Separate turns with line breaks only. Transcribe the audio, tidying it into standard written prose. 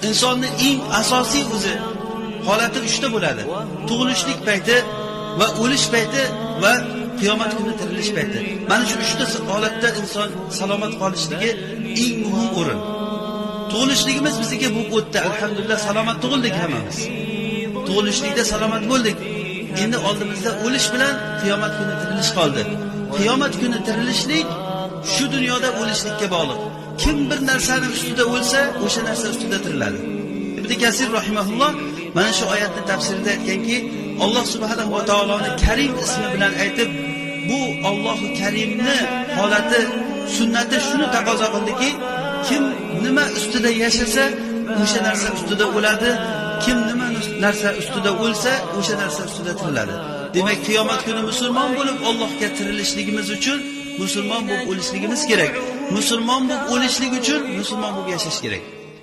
insonning eng asosiy o'zi holati 3 ta bo'ladi. Tug'ilishlik payti va o'lish payti va qiyomat kuni tirilish payti. Mana shu 3 ta holatda inson salomat qolishligi eng muhim o'rin. Tug'ilishligimiz bizga bu o'tdi. Alhamdulillah salomat tug'ildik hammamiz. Tug'ilishlikda salomat bo'ldik. Endi oldimizda o'lish bilan qiyomat kuni tirilish qoldi. Qiyomat kuni tirilishlik shu dunyoda o'lishlikka bog'liq. Kim bir narsani ustida o'lsa, o'sha narsa ustida tiriladi. Ibn Kasir rahimahulloh mana shu oyatning tafsirida aytganki, Alloh subhanahu va taoloning Karim ismi bilan aytib, bu Allohu Karimni holati, sunnati shuni taqozo qildiki, kim nima ustida yashasa, o'sha narsa ustida o'ladi. Kim nima narsa ustida o'lsa, o'sha narsa ustida tiriladi. Demak, qiyomat kuni musulmon bo'lib Allohga tirilishligimiz uchun musulmon bo'lib o'lishligimiz kerak. Musulmon bo'lib o'lishlik uchun musulmon bo'lib yashash kerak.